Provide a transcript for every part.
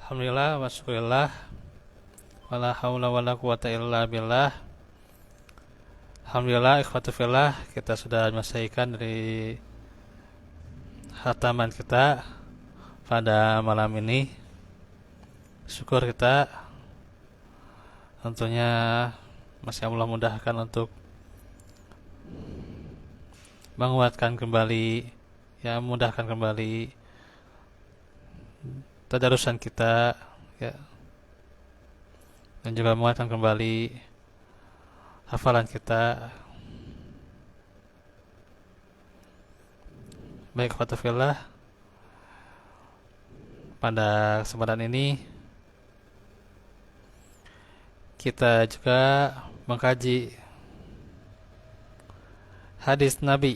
Alhamdulillah wa syukurillah wala haula wala quwata illa billah. Alhamdulillah ikhwatu fillah, kita sudah menyelesaikan dari hataman kita pada malam ini. Syukur kita tentunya masih Allah mudahkan untuk menguatkan kembali, ya, memudahkan kembali tadarusan kita, ya, dan juga menguatkan kembali hafalan kita. Baik ikhwatullah, pada kesempatan ini kita juga mengkaji hadis Nabi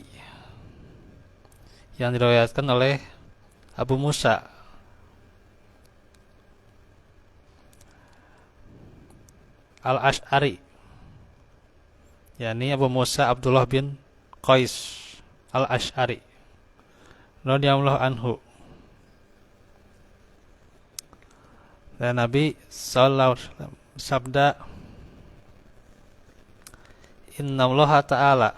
yang diriwayatkan oleh Abu Musa Al-Ash'ari, yakni Abu Musa Abdullah bin Qais Al-Ash'ari radhiyallahu anhu. Dan Nabi sallallahu alaihi wasallam sabda, innallaha ta'ala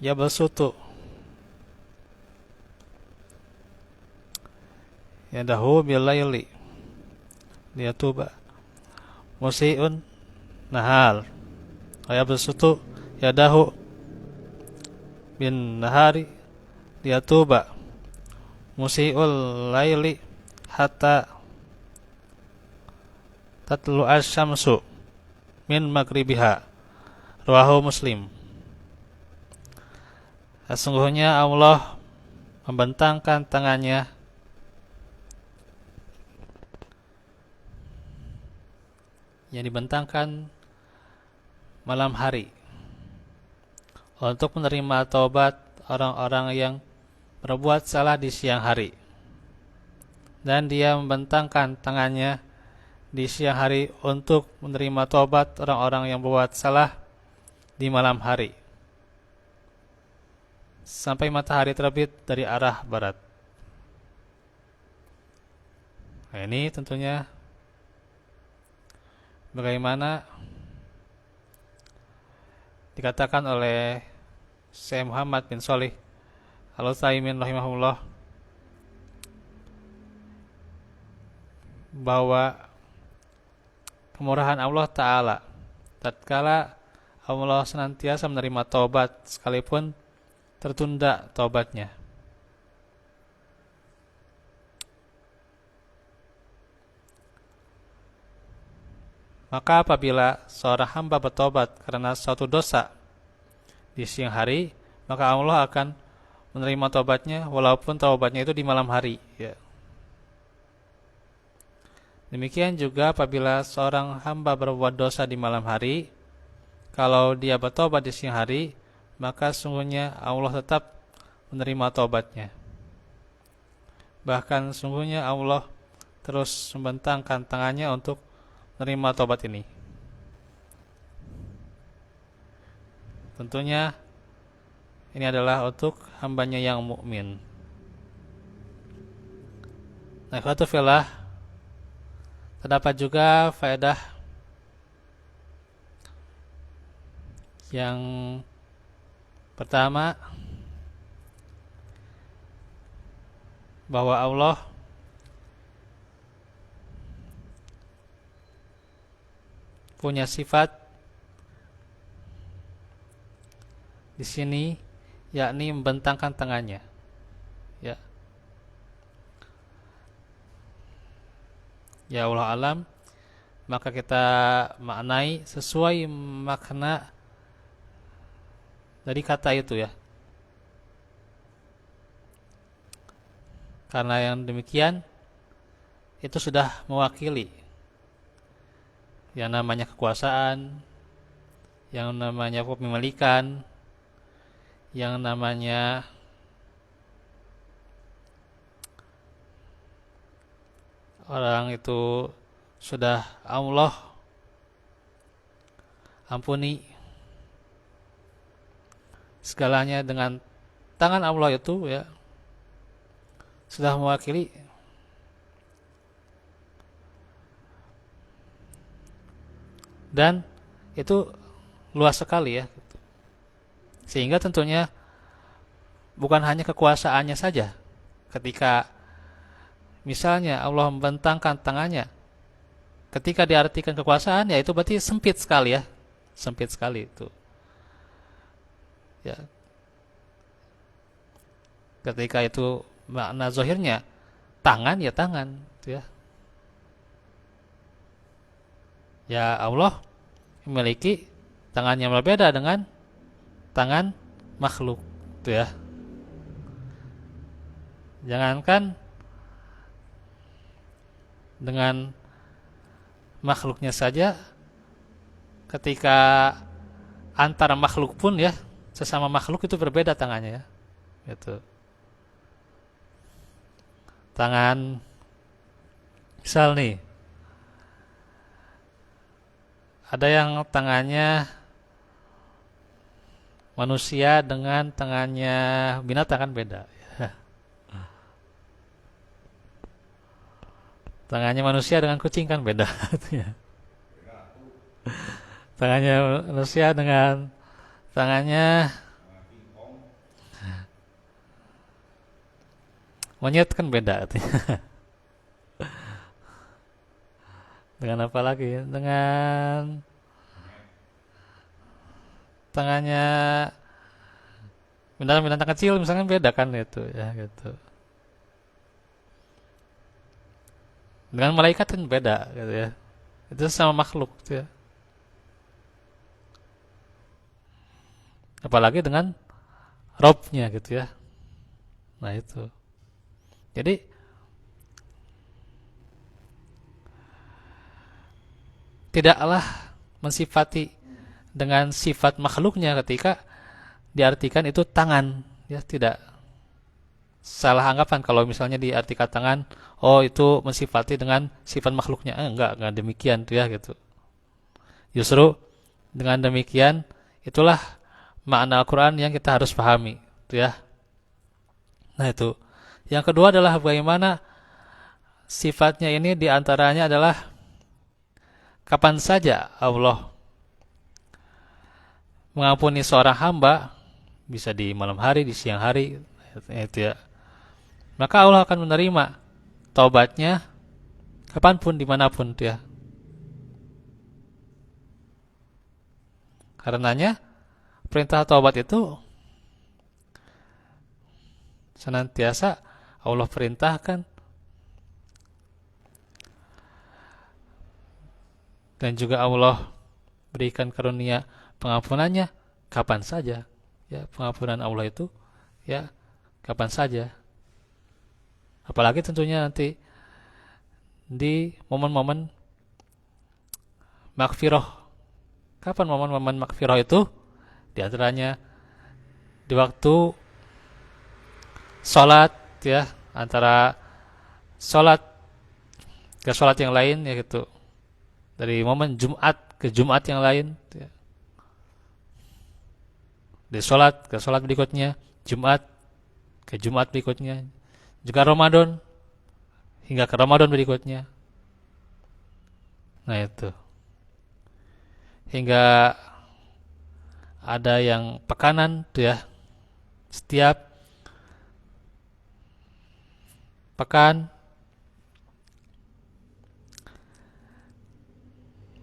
yabsutu yadahu bil-laili liyatuba musii'un nahar wa yabsutu yadahu bin nahari liyatuba musii'ul laili hatta tatlu asy-syamsu min maghribiha. Rawahu Muslim. Sesungguhnya Allah membentangkan tangannya yang dibentangkan malam hari untuk menerima taubat orang-orang yang berbuat salah di siang hari, dan Dia membentangkan tangannya di siang hari untuk menerima taubat orang-orang yang berbuat salah di malam hari sampai matahari terbit dari arah barat. Nah, ini tentunya bagaimana dikatakan oleh Syekh Muhammad bin Shalih Al-Utsaimin rahimahullah bahwa kemurahan Allah Ta'ala tatkala Allah senantiasa menerima taubat sekalipun tertunda taubatnya. Maka apabila seorang hamba bertobat karena suatu dosa di siang hari, maka Allah akan menerima taubatnya walaupun taubatnya itu di malam hari, ya. Demikian juga apabila seorang hamba berbuat dosa di malam hari, kalau dia bertobat di siang hari, maka sungguhnya Allah tetap menerima taubatnya. Bahkan sungguhnya Allah terus membentangkan tangannya untuk menerima taubat ini. Tentunya ini adalah untuk hambanya yang mukmin. Nah, ikhwatu fillah, terdapat juga faedah yang pertama, bahwa Allah punya sifat di sini, yakni membentangkan tangannya, ya. Ya Allah alam, maka kita maknai sesuai makna dari kata itu, ya. Karena yang demikian itu sudah mewakili yang namanya kekuasaan, yang namanya kepemilikan, yang namanya orang itu sudah Allah ampuni segalanya dengan tangan Allah itu, ya, sudah mewakili dan itu luas sekali ya. Sehingga tentunya bukan hanya kekuasaannya saja. Ketika misalnya Allah membentangkan tangannya, ketika diartikan kekuasaan ya itu berarti sempit sekali ya. Sempit sekali itu. Ya. Ketika itu makna zahirnya tangan ya tangan gitu ya. Ya Allah memiliki tangan yang berbeda dengan tangan makhluk gitu ya. Jangankan dengan makhluknya saja, ketika antara makhluk pun ya, sesama makhluk itu berbeda tangannya ya. Gitu. Tangan misal nih, ada yang tangannya manusia dengan tangannya binatang kan beda. Tangannya manusia dengan kucing kan beda. Tangannya manusia dengan tangannya monyet kan beda. Dengan apa lagi? Dengan tangannya binatang-binatang kecil misalnya beda kan itu ya gitu. Dengan malaikat kan beda gitu ya. Itu sama makhluk gitu ya. Apalagi dengan Robnya gitu ya. Nah itu. Jadi tidaklah mensifati dengan sifat makhluknya ketika diartikan itu tangan ya, tidak salah anggapan kalau misalnya diartikan tangan, oh itu mensifati dengan sifat makhluknya. Enggak demikian tuh ya gitu. Justru dengan demikian itulah makna Al-Qur'an yang kita harus pahami tuh ya. Nah itu. Yang kedua adalah bagaimana sifatnya ini diantaranya adalah kapan saja Allah mengampuni seorang hamba, bisa di malam hari, di siang hari, itu ya. Maka Allah akan menerima taubatnya kapanpun, dimanapun ya. Karenanya perintah taubat itu senantiasa Allah perintahkan, dan juga Allah berikan karunia pengampunannya kapan saja. Ya, pengampunan Allah itu ya kapan saja. Apalagi tentunya nanti di momen-momen maghfirah. Kapan momen-momen maghfirah itu? Di antaranya di waktu salat ya, antara salat ke salat yang lain ya gitu. Dari momen Jumat ke Jumat yang lain ya. Dari salat ke salat berikutnya, Jumat ke Jumat berikutnya, juga Ramadan hingga ke Ramadan berikutnya. Nah itu. Hingga ada yang pekanan tuh ya. Setiap pekan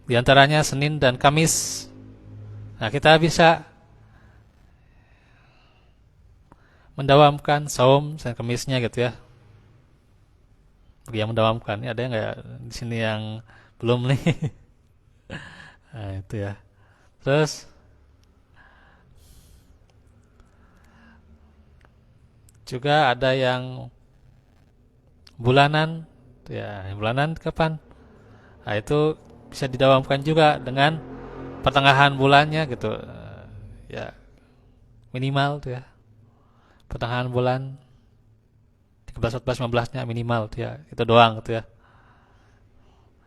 di antaranya Senin dan Kamis. Nah, kita bisa mendawamkan saum dan Kamisnya gitu ya. Bagi yang mendawamkan, ini ada yang nggak di sini yang belum nih? Nah, itu ya. Terus juga ada yang bulanan, ya bulanan kapan? Nah, itu bisa didawamkan juga dengan pertengahan bulannya gitu. Ya minimal tuh ya. Pertengahan bulan 13, 14, 15-nya minimal tuh ya. Itu doang tuh ya.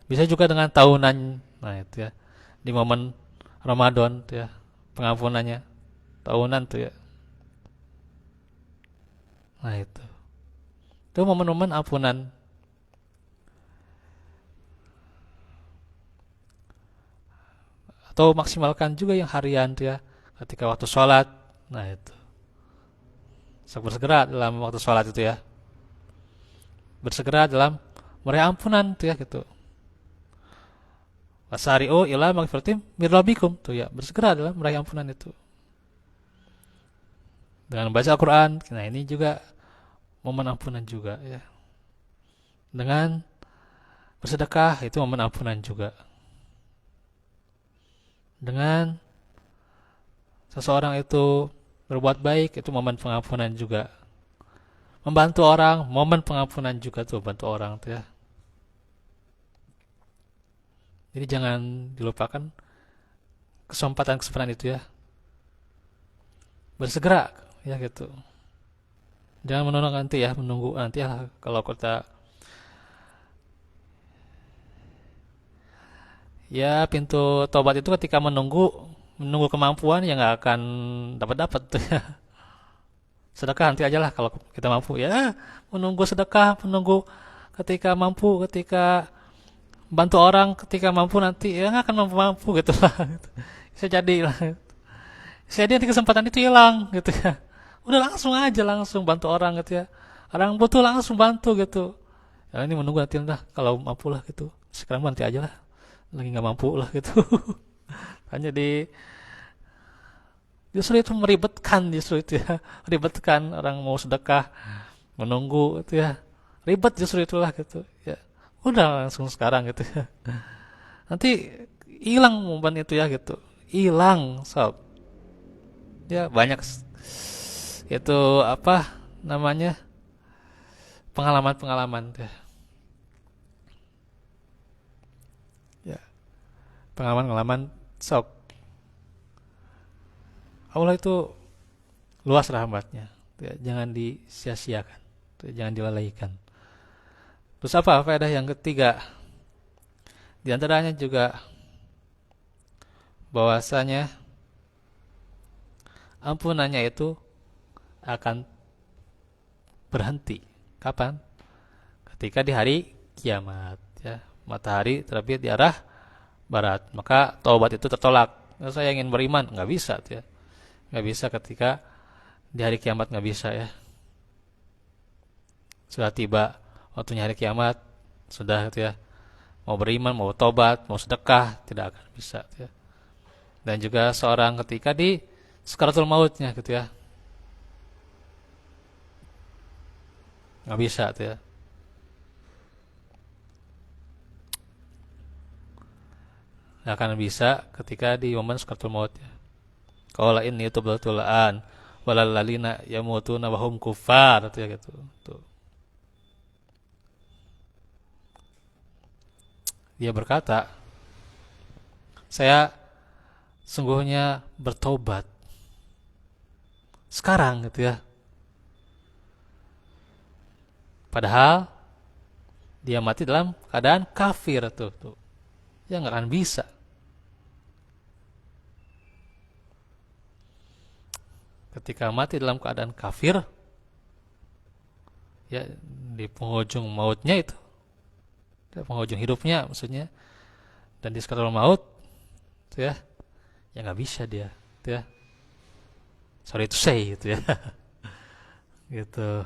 Bisa juga dengan tahunan. Nah, itu ya. Di momen Ramadan tuh ya. Pengampunannya tahunan tuh ya. Nah, itu. Itu momen-momen ampunan. Atau maksimalkan juga yang harian tuh ya. Ketika waktu sholat, nah itu. Bersegera dalam waktu sholat itu ya. Bersegera dalam meraih ampunan tuh ya gitu. Wasari'u ila magfiratim mir rabbikum tuh ya. Bersegera dalam meraih ampunan itu. Dengan baca Al-Quran, nah ini juga momen ampunan juga ya. Dengan bersedekah itu momen ampunan juga. Dengan seseorang itu berbuat baik itu momen pengampunan juga. Membantu orang, momen pengampunan juga tuh, bantu orang tuh ya. Jadi jangan dilupakan kesempatan-kesempatan itu ya. Bersegera ya gitu. Jangan menunggu nanti ya, menunggu nanti ya kalau kita ya pintu tobat itu ketika menunggu kemampuan ya nggak akan dapat tuh ya. Sedekah nanti aja lah kalau kita mampu ya. Menunggu sedekah, menunggu ketika mampu, ketika bantu orang, ketika mampu nanti ya nggak akan mampu gitu lah. Bisa jadi lah. Bisa jadi nanti kesempatan itu hilang gitu ya. Udah langsung bantu orang gitu ya. Orang butuh langsung bantu gitu. Ya ini menunggu nanti lah kalau mampu lah gitu. Sekarang nanti aja lah. Lagi nggak mampu lah gitu. Hanya justru itu meribetkan justru itu ya. Ribetkan orang mau sedekah, menunggu itu ya. Ribet justru itulah gitu ya. Udah langsung sekarang gitu ya. Nanti hilang momen itu ya gitu. Hilang sob. Ya banyak itu apa namanya? Pengalaman-pengalaman ya. Ya, pengalaman-pengalaman sok. Allah itu luas rahmatnya. Ya, jangan disia-siakan. Ya, jangan dilalaikan. Terus apa faedah yang ketiga? Di antaranya juga bahwasanya ampunannya itu akan berhenti. Kapan? Ketika di hari kiamat. Ya, matahari terbit di arah barat. Maka taubat itu tertolak. Nah, saya ingin beriman, nggak bisa ya. Nggak bisa ketika di hari kiamat, nggak bisa ya. Sudah tiba waktunya hari kiamat, sudah gitu ya. Mau beriman, mau tobat, mau sedekah, tidak akan bisa gitu ya. Dan juga seorang ketika di sakaratul mautnya gitu ya, nggak bisa gitu ya. Nggak akan bisa ketika di momen sakaratul maut ya. Qala inni tubtu an walal lalina yamutuna wa hum kuffar gitu ya gitu. Tuh. Dia berkata, saya sungguhnya bertobat sekarang gitu ya. Padahal dia mati dalam keadaan kafir tuh. Ya nggak akan bisa. Ketika mati dalam keadaan kafir, ya di penghujung mautnya itu, di penghujung hidupnya maksudnya, dan di sakaratul maut, itu ya nggak bisa dia, itu ya. Sorry to say gitu ya, gitu.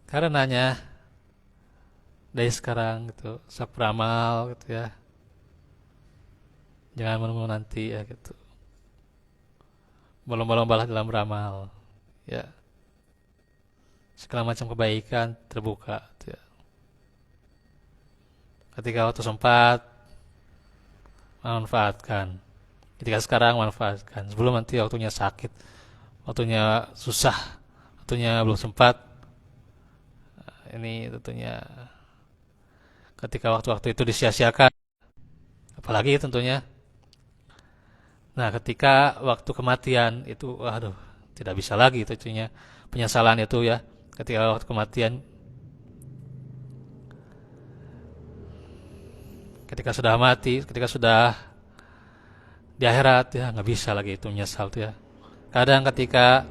Karenanya dari sekarang gitu, beramal gitu ya, jangan menunggu nanti ya gitu. Berlomba-lombalah dalam beramal, ya. Segala macam kebaikan terbuka gitu ya. Ketika waktu sempat, manfaatkan. Ketika sekarang, manfaatkan. Sebelum nanti waktunya sakit, waktunya susah, waktunya belum sempat. Ini tentunya ketika waktu-waktu itu disia-siakan, apalagi tentunya. Nah, ketika waktu kematian itu, waduh, tidak bisa lagi tentunya. Penyesalan itu ya, ketika waktu kematian, ketika sudah mati, ketika sudah di akhirat ya nggak bisa lagi itu menyesal tuh ya. Kadang ketika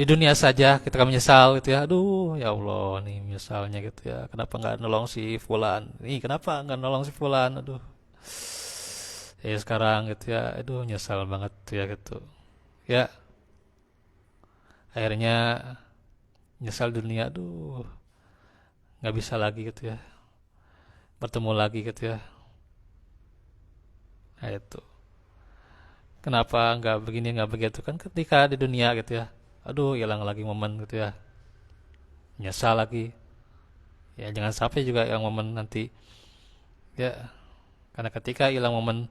di dunia saja kita menyesal gitu ya. Aduh, ya Allah nih misalnya gitu ya. Kenapa nggak nolong si Fulan? Nih, kenapa nggak nolong si Fulan? Aduh. Ya sekarang gitu ya. Aduh, nyesal banget tuh ya gitu. Ya, akhirnya nyesal dunia. Aduh, nggak bisa lagi gitu ya. Bertemu lagi gitu ya. Nah itu. Kenapa nggak begini nggak begitu kan ketika di dunia gitu ya. Aduh, hilang lagi momen gitu ya. Nyesal lagi. Ya jangan sampai juga yang momen nanti ya, karena ketika hilang momen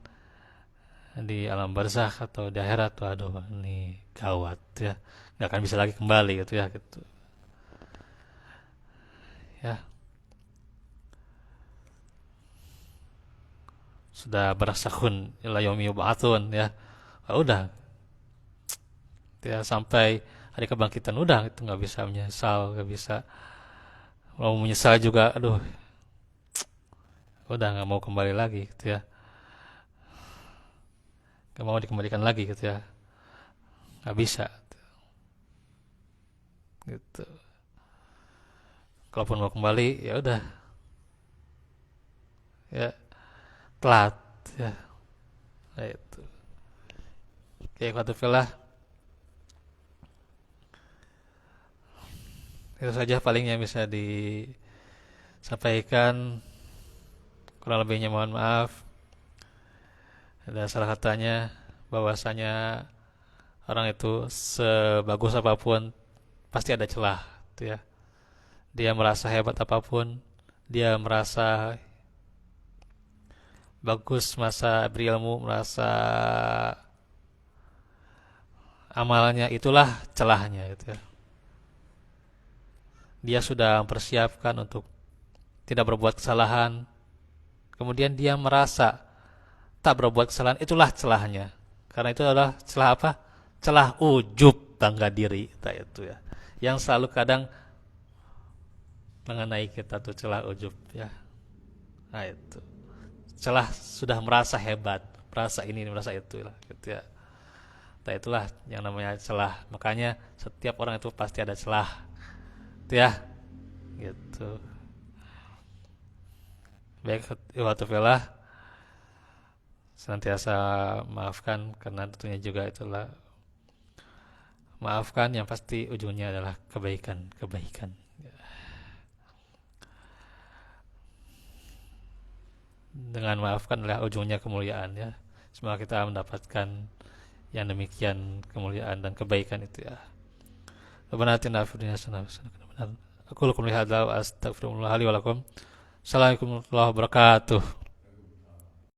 di alam barzakh atau di akhirat tuh aduh ini gawat ya, nggak akan bisa lagi kembali gitu ya gitu ya, sudah berasakhun ila yaumi yub'atsun ya. Ah, udah ya sampai hari kebangkitan udah itu nggak bisa menyesal, nggak bisa mau menyesal juga, aduh udah nggak mau kembali lagi gitu ya, nggak mau dikembalikan lagi gitu ya, nggak bisa gitu. Kalaupun mau kembali ya udah ya telat ya. Nah, itu oke lah, itu saja paling yang bisa disampaikan, kurang lebihnya mohon maaf. Ada salah katanya bahwasanya orang itu sebagus apapun pasti ada celah gitu ya. Dia merasa hebat apapun, dia merasa bagus, merasa berilmu, merasa amalnya, itulah celahnya gitu ya. Dia sudah mempersiapkan untuk tidak berbuat kesalahan, kemudian dia merasa tak berbuat kesalahan, itulah celahnya. Karena itu adalah celah apa? Celah ujub, bangga diri, itu ya. Yang selalu kadang mengenai kita tuh celah ujub ya. Nah itu. Celah sudah merasa hebat, merasa ini, merasa itu lah gitu ya. Nah itulah yang namanya celah. Makanya setiap orang itu pasti ada celah. Itu ya. Gitu. Baik, waktu vela senantiasa maafkan, karena tentunya juga itulah maafkan yang pasti ujungnya adalah kebaikan. Dengan maafkan adalah ujungnya kemuliaan ya. Semoga kita mendapatkan yang demikian kemuliaan dan kebaikan itu ya. Rabbana atina fid dunya hasanah wa qina adzabannar. Aku lakum lihadza wa astaghfirullah li wa lakum. Assalamualaikum warahmatullahi wabarakatuh.